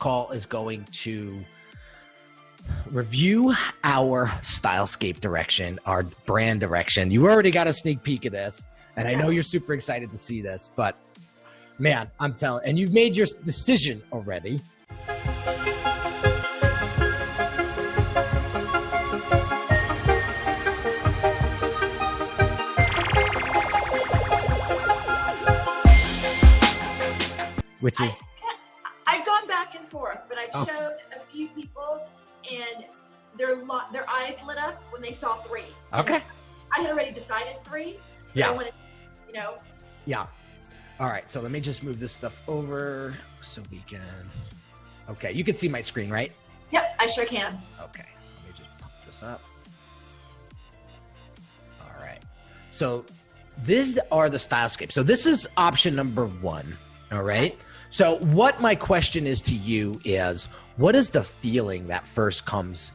call is going to review our Stylescape direction, our brand direction. You already got a sneak peek of this, and I know you're super excited to see this, but man, I'm telling, and you've made your decision already. Which is, I've gone back and forth, but I've showed a few people, and their eyes lit up when they saw 3. okay. I had already decided 3. Yeah. I wanted, Yeah. All right. So let me just move this stuff over so we can. Okay. You can see my screen, right? Yep, I sure can. Okay. So let me just pump this up. All right. So these are the Stylescape. So this is option number 1. All right. So what my question is to you is, what is the feeling that first comes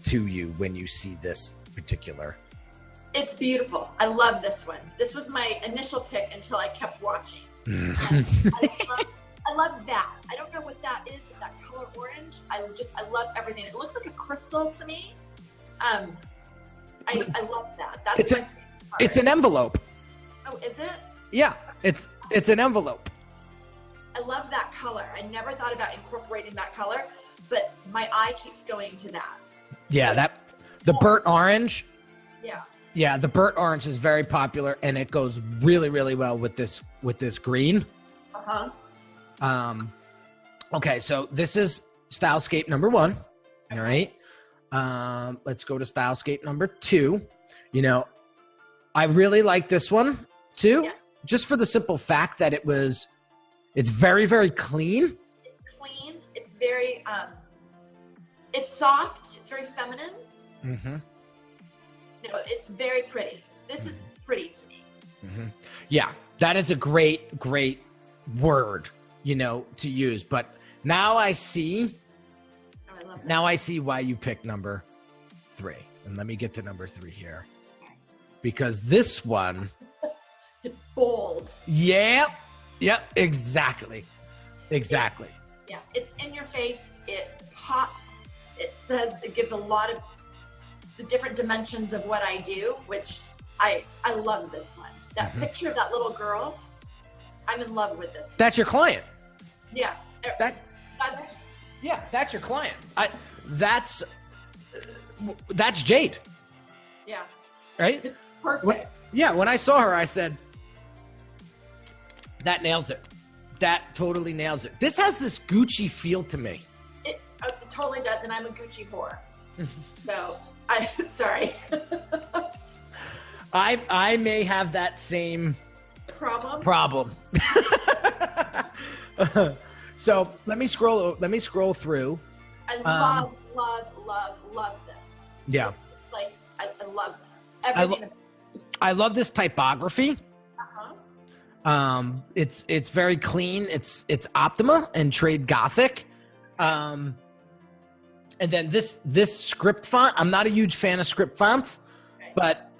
to you when you see this particular? It's beautiful. I love this one. This was my initial pick until I kept watching. I love that. I don't know what that is, but that color orange, I love everything. It looks like a crystal to me. I love that. That's my favorite part. It's an envelope. Oh, is it? Yeah, it's an envelope. I love that color. I never thought about incorporating that color, but my eye keeps going to that. Yeah, the burnt orange. Yeah. Yeah, the burnt orange is very popular, and it goes really, really well with this green. Okay, so this is Stylescape number 1. All right. Let's go to Stylescape number 2. I really like this one too, just for the simple fact that it's very, very clean. It's clean. It's very, it's soft. It's very feminine. Mm-hmm. It's very pretty. This is pretty to me. Mm-hmm. Yeah, that is a great word, to use. But now I see, I love that. Now I see why you picked number 3. And let me get to number 3 here. Because this one. It's bold. Yep, exactly. Yeah, it's in your face. It pops. It gives a lot of the different dimensions of what I do, which I love this one. That picture of that little girl, I'm in love with this. That's your client. Yeah. That's your client. That's Jade. Yeah. Right? It's perfect. When I saw her, I said, that nails it. That totally nails it. This has this Gucci feel to me. It totally does, and I'm a Gucci whore. So, sorry. I may have that same problem. So let me scroll through. I love this. Yeah. I love everything. I love this typography. It's very clean. It's Optima and Trade Gothic. And then this script font, I'm not a huge fan of script fonts, but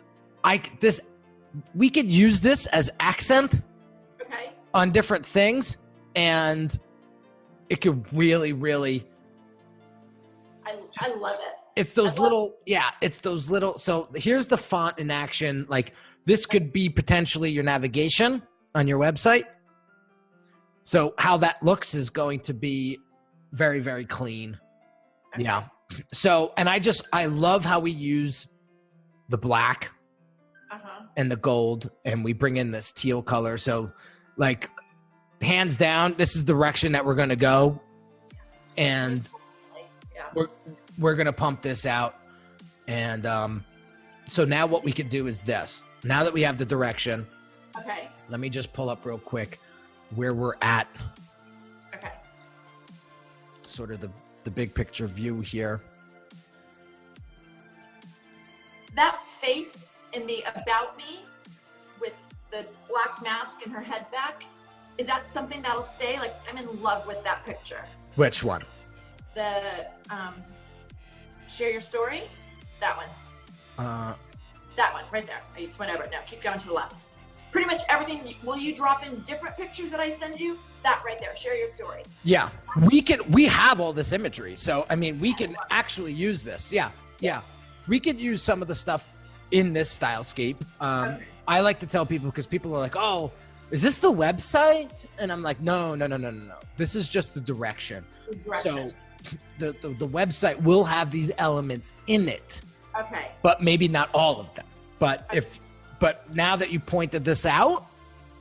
we could use this as accent on different things, and it could really, really. I love it. It's those little, so here's the font in action. Like, this could be potentially your navigation on your website. So how that looks is going to be very, very clean. Okay. Yeah. So, and I love how we use the black and the gold, and we bring in this teal color. So, like, hands down, this is the direction that we're going to go. And we're going to pump this out. And so now what we can do is this. Now that we have the direction, let me just pull up real quick where we're at. Okay. Sort of the big picture view here. That face in the About Me with the black mask and her head back, is that something that'll stay? Like, I'm in love with that picture. Which one? The share your story? That one. That one right there. I just went over it. No, keep going to the left. pretty much everything. Will you drop in different pictures that I send you? That right there, share your story. Yeah, we have all this imagery. So, I mean, we can actually use this. Yeah. Yeah. We could use some of the stuff in this Stylescape. Okay. I like to tell people, because people are like, oh, is this the website? And I'm like, no. This is just the direction. So the website will have these elements in it. Okay. But maybe not all of them. But Okay. but now that you pointed this out,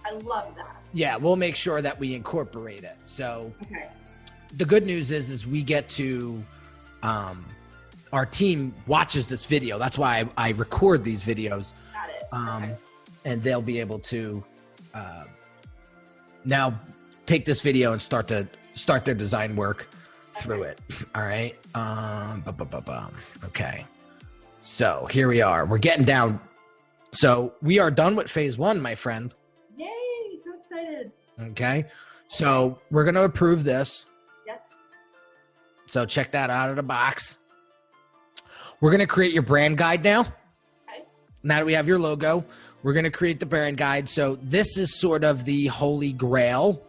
I love that. yeah, we'll make sure that we incorporate it. So Okay. the good news is we get to, our team watches this video. That's why I record these videos. Got it. Okay. And they'll be able to now take this video and start their design work through it. All right. Okay. So here we are. We're getting down. So we are done with phase 1, my friend. Yay! So excited. Okay. So we're going to approve this. Yes. So check that out of the box. We're going to create your brand guide now. Okay. Now that we have your logo, we're going to create the brand guide. So this is sort of the holy grail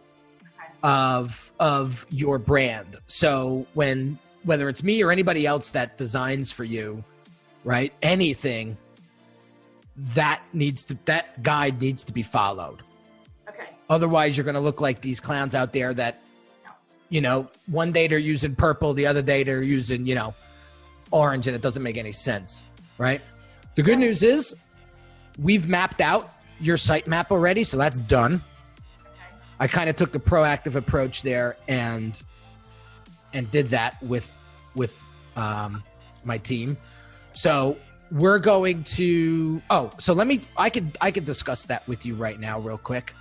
of your brand. So whether it's me or anybody else that designs for you, right? Anything that guide needs to be followed. Okay. Otherwise, you're going to look like these clowns out there that, you know, one day they're using purple, the other day they're using, you know, orange, and it doesn't make any sense, right? The good news is we've mapped out your sitemap already, so that's done. Okay. I kind of took the proactive approach there and did that with my team. So we're going to, so I could discuss that with you right now real quick.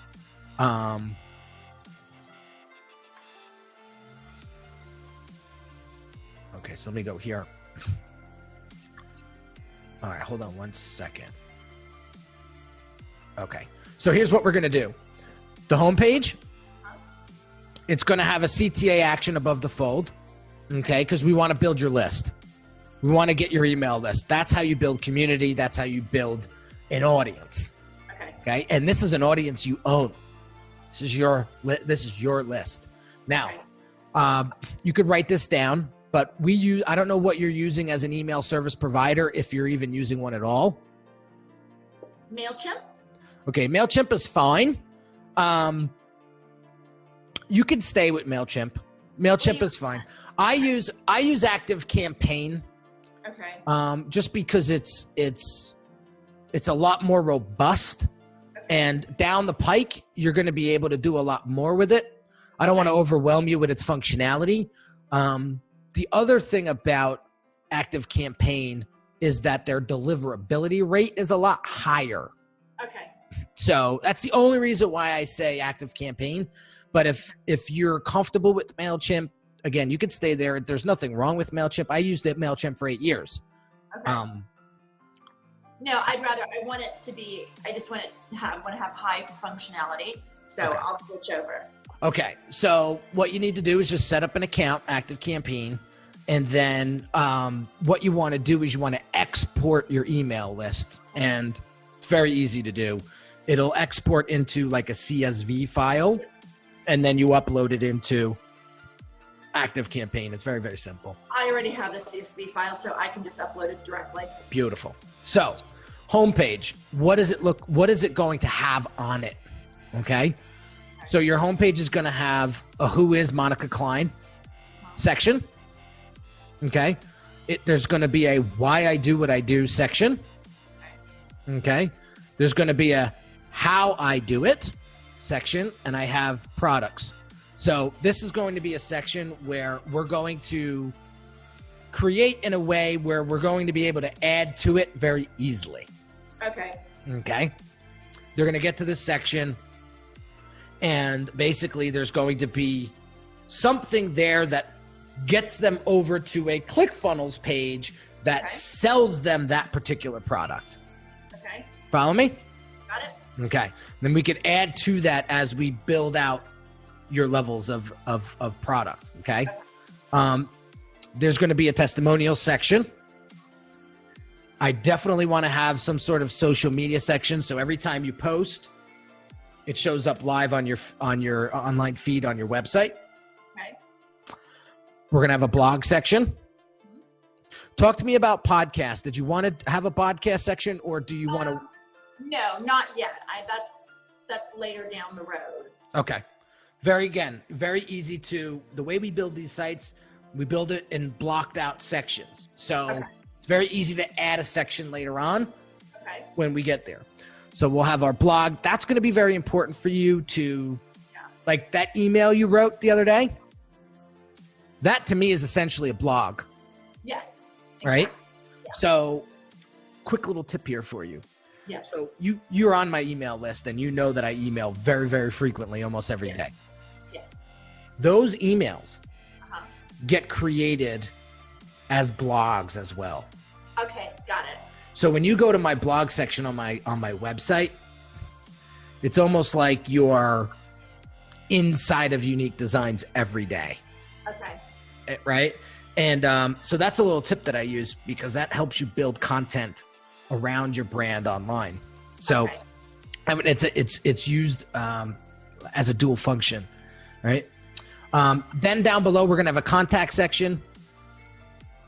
Okay, so let me go here. All right, hold on one second. Okay, so here's what we're going to do. The homepage, it's going to have a CTA action above the fold, okay, because we want to build your list. We want to get your email list. That's how you build community. That's how you build an audience, okay? And this is an audience you own. This is your list. Now, you could write this down, but I don't know what you're using as an email service provider, if you're even using one at all. MailChimp? Okay, MailChimp is fine. You can stay with MailChimp. MailChimp is fine. I use ActiveCampaign. Okay. Just because it's a lot more robust, and down the pike, you're going to be able to do a lot more with it. I don't want to overwhelm you with its functionality. The other thing about ActiveCampaign is that their deliverability rate is a lot higher. Okay. So that's the only reason why I say ActiveCampaign. But if you're comfortable with MailChimp, again, you could stay there. There's nothing wrong with MailChimp. I used MailChimp for 8 years. Okay. No, I just want to have high functionality. So Okay. I'll switch over. Okay, so what you need to do is just set up an account, ActiveCampaign, and then what you want to do is you want to export your email list, and it's very easy to do. It'll export into like a CSV file, and then you upload it into ActiveCampaign. It's very, very simple. I already have the CSV file, so I can just upload it directly. Beautiful. So, homepage, what is it going to have on it? Okay. So your homepage is going to have a Who is Monica Kline section. Okay. There's going to be a Why I Do What I Do section. Okay. There's going to be a How I Do It section, and I have products. So this is going to be a section where we're going to create in a way where we're going to be able to add to it very easily. Okay. Okay. They're going to get to this section, and basically there's going to be something there that gets them over to a ClickFunnels page that sells them that particular product. Okay. Follow me? Got it. Okay. Then we could add to that as we build out your levels of product. Okay. There's going to be a testimonial section. I definitely want to have some sort of social media section. So every time you post, It shows up live on your online feed on your website. Okay. We're going to have a blog section. Talk to me about podcasts. Did you want to have a podcast section, or do you want to? No, not yet. That's later down the road. Okay. Very easy to, the way we build these sites, we build it in blocked out sections. So it's very easy to add a section later on when we get there. So we'll have our blog. That's going to be very important for you to, like that email you wrote the other day. That to me is essentially a blog. Yes. Right? Yeah. So quick little tip here for you. Yes. So you're on my email list, and you know that I email very, very frequently, almost every day. Yes. Those emails get created as blogs as well. Okay, got it. So when you go to my blog section on my website, it's almost like you're inside of Unique Designz every day. Okay. Right? And so that's a little tip that I use, because that helps you build content around your brand online. So I mean, it's used as a dual function, right? Then down below, we're going to have a contact section.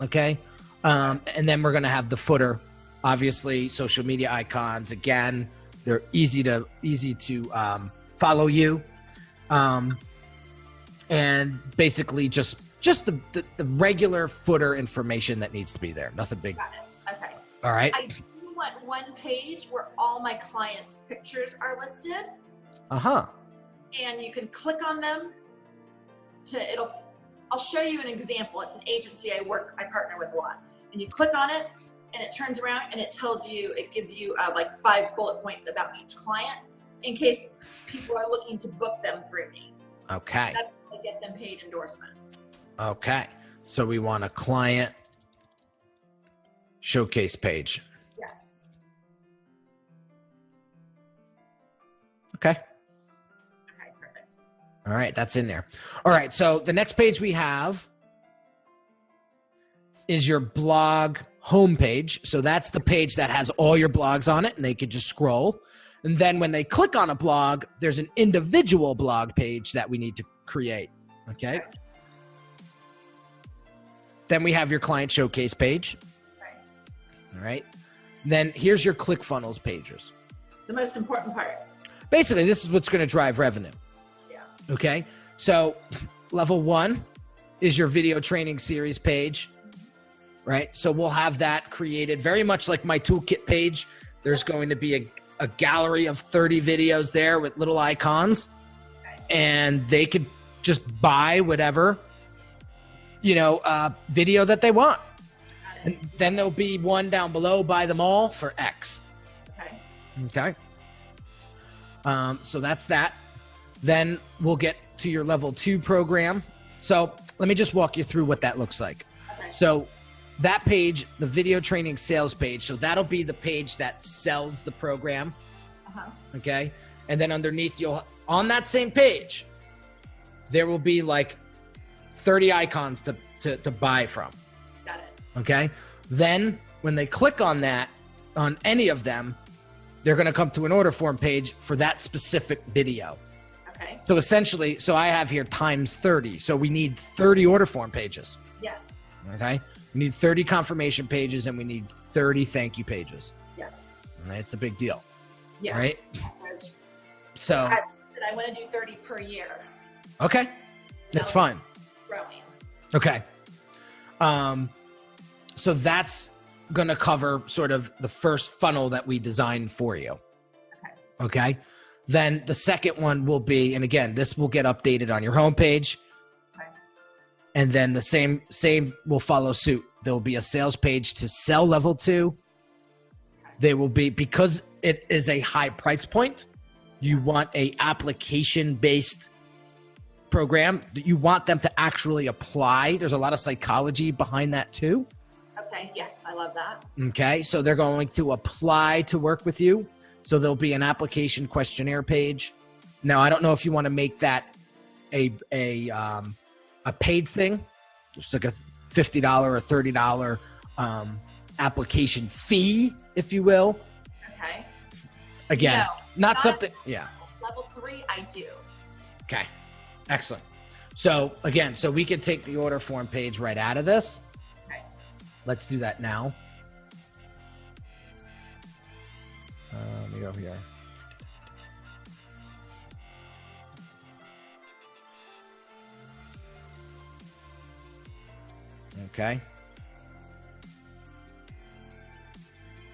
Okay. And then we're going to have the footer, obviously social media icons. Again, they're easy to follow you. And basically just the regular footer information that needs to be there. Nothing big. Got it. Okay. All right. I do want one page where all my clients' pictures are listed. And you can click on them I'll show you an example. It's an agency I partner with a lot. And you click on it and it turns around and it gives you like 5 bullet points about each client in case people are looking to book them through me. Okay. That's how I get them paid endorsements. Okay. So we want a client showcase page. Yes. Okay. Okay, perfect. All right, that's in there. All right, so the next page we have is your blog homepage. So that's the page that has all your blogs on it, and they could just scroll. And then when they click on a blog, there's an individual blog page that we need to create. Okay. Then we have your client showcase page. All right. Then here's your ClickFunnels pages. The most important part. Basically, this is what's going to drive revenue. Yeah. Okay. So level 1 is your video training series page, right? So we'll have that created very much like my toolkit page. There's going to be a gallery of 30 videos there with little icons, and they could just buy whatever, video that they want. And then there'll be one down below, buy them all for X. Okay. So that's that. Then we'll get to your level 2 program. So let me just walk you through what that looks like. Okay. So that page, the video training sales page, so that'll be the page that sells the program. Okay. And then underneath, on that same page, there will be like 30 icons to buy from. Got it. Okay. Then when they click on that, on any of them, they're going to come to an order form page for that specific video. Okay. So essentially, I have here times 30. So we need 30 order form pages. Yes. Okay. We need 30 confirmation pages, and we need 30 thank you pages. Yes. And it's a big deal. Yeah. Right. So I want to do 30 per year. Okay. That's fine. Growing. Okay. So that's going to cover sort of the first funnel that we designed for you. Okay. Then the second one will be, and again, this will get updated on your homepage. Okay. And then the same will follow suit. There will be a sales page to sell level 2. They will be, because it is a high price point, you want a application-based program. You want them to actually apply. There's a lot of psychology behind that too. Okay. Yes, I love that. Okay. So they're going to apply to work with you. So there'll be an application questionnaire page. Now, I don't know if you want to make that a paid thing, just like a $50 or $30 application fee, if you will. Okay. Again, No, not something. Yeah. Level free, I do. Okay. Excellent. So again, so we could take the order form page right out of this. Okay. Let's do that now. Let me go here. Okay.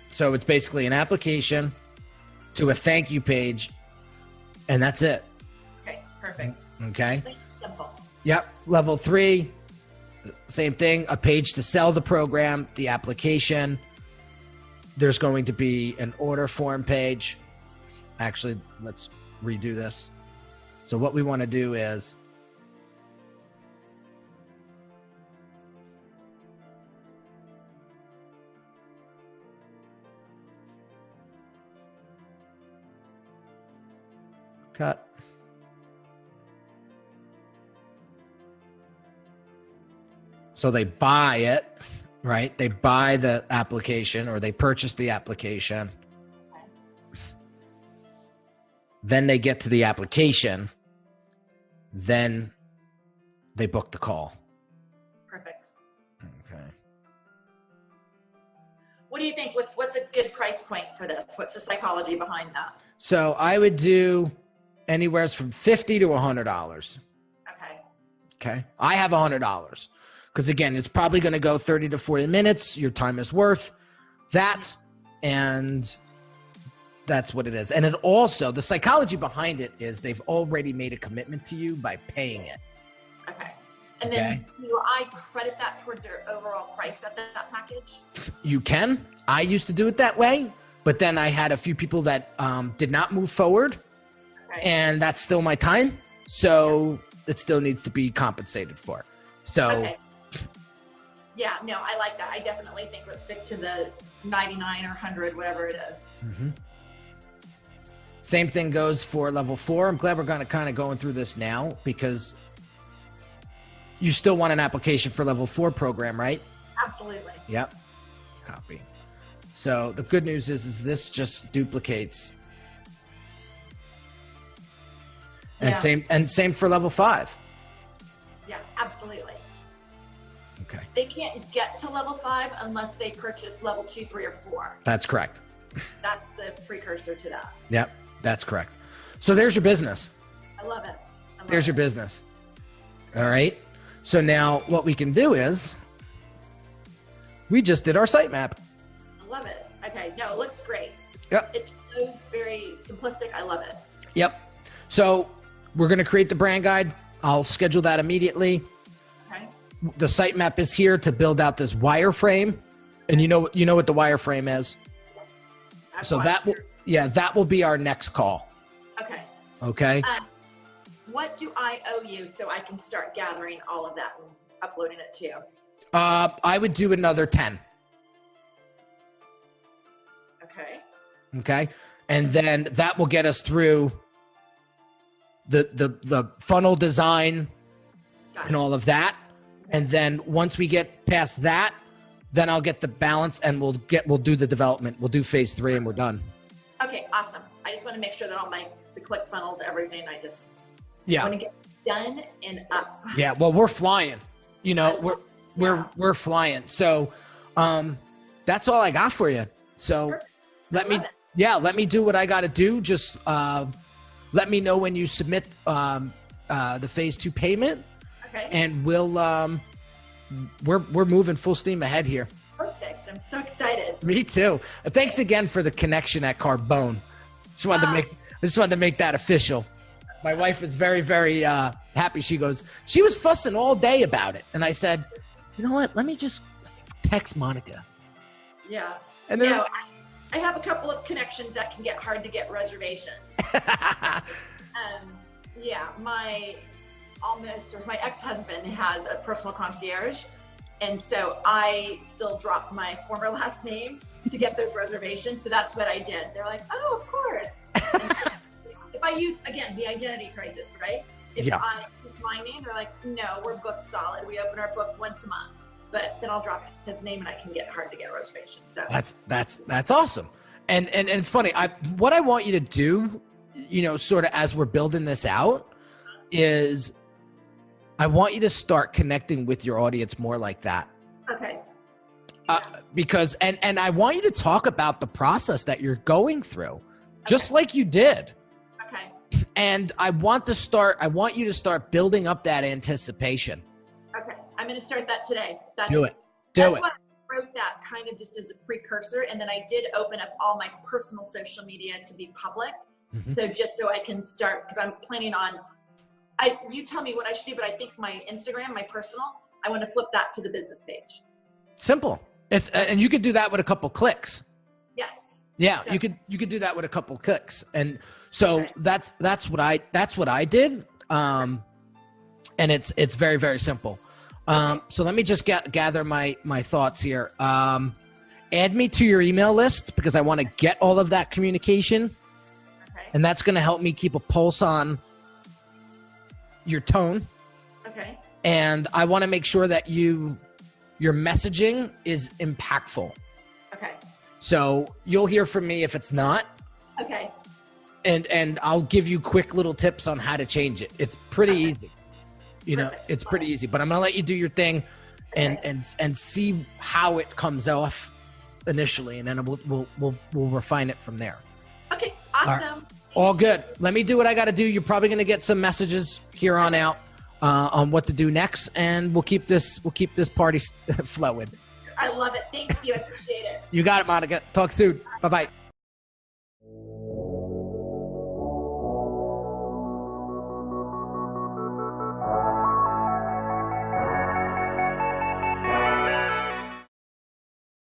So it's basically an application to a thank you page, and that's it. Okay, perfect. Okay. Simple. Yep. Level 3, same thing. A page to sell the program, the application. There's going to be an order form page. Actually, let's redo this. So what we want to do is cut. So they buy it, right? They buy the application or they purchase the application. Okay. Then they get to the application. Then they book the call. Perfect. Okay. What do you think? What's a good price point for this? What's the psychology behind that? So I would do anywhere from $50 to $100. Okay. Okay. I have $100 because again, it's probably going to go 30 to 40 minutes. Your time is worth that. And that's what it is. And it also, the psychology behind it is they've already made a commitment to you by paying it. Okay. And then do I credit that towards their overall price of that package? You can. I used to do it that way, but then I had a few people that did not move forward. Okay. And that's still my time. So it still needs to be compensated for. So okay. Yeah, no, I like that. I definitely think let's stick to the 99 or 100, whatever it is. Mm-hmm. Same thing goes for level 4. I'm glad we're going to kind of going through this now because you still want an application for level 4 program, right? Absolutely. Yep. Copy. So the good news is this just duplicates. And same for level 5. Yeah, absolutely. Okay. They can't get to level 5 unless they purchase level 2, 3, or 4. That's correct. That's a precursor to that. Yep, that's correct. So there's your business. I love it. There's your business. All right. So now what we can do is we just did our sitemap. I love it. Okay. No, it looks great. Yep. It's very simplistic. I love it. Yep. So we're going to create the brand guide. I'll schedule that immediately. Okay. The sitemap is here to build out this wireframe. And you know what the wireframe is? Yes. So that will be our next call. Okay. Okay. What do I owe you so I can start gathering all of that and uploading it to you? I would do another 10. Okay. Okay. And then that will get us through the funnel design and all of that. And then once we get past that, then I'll get the balance and we'll do the development. We'll do phase 3 and we're done. Okay. Awesome. I just want to make sure that all the click funnels, everything, I just want to get done and up. Yeah. Well, we're flying, we're flying. So, that's all I got for you. So let me do what I got to do. Just, let me know when you submit, the phase 2 payment. Okay. And we're moving full steam ahead here. Perfect. I'm so excited. Me too. Thanks again for the connection at Carbone. I just wanted to make that official. My wife is very, very happy. She was fussing all day about it. And I said, you know what? Let me just text Monica. Yeah. And then I have a couple of connections that can get hard to get reservations. My ex-husband has a personal concierge. And so I still drop my former last name to get those reservations. So that's what I did. They're like, oh, of course. If I use, again, the identity crisis, right? If I use my name, they're like, no, we're booked solid. We open our book once a month. But then I'll drop his name and I can get hard to get reservations. So that's awesome. And it's funny. What I want you to do you know, sort of as we're building this out is I want you to start connecting with your audience more like that. Okay. Because, and I want you to talk about the process that you're going through, just like you did. Okay. And I want you to start building up that anticipation. Okay. I'm going to start that today. Do it. Why I wrote that kind of just as a precursor. And then I did open up all my personal social media to be public. Mm-hmm. So just so I can start, because I'm planning on, you tell me what I should do, but I think my Instagram, my personal, I want to flip that to the business page. Simple. And you could do that with a couple clicks. Yes. Yeah, definitely. you could do that with a couple clicks. And so that's what I did. And it's very, very simple. So let me just gather my thoughts here. Add me to your email list because I want to get all of that communication. Okay. And that's going to help me keep a pulse on your tone. Okay. And I want to make sure that your messaging is impactful. Okay. So you'll hear from me if it's not. Okay. And I'll give you quick little tips on how to change it. It's pretty easy. You know, it's pretty easy, but I'm going to let you do your thing and see how it comes off initially. And then we'll refine it from there. Okay. Awesome. All good. Let me do what I got to do. You're probably going to get some messages here on out on what to do next, and we'll keep this party flowing. I love it. Thank you. I appreciate it. You got it, Monica. Talk soon. Bye-bye.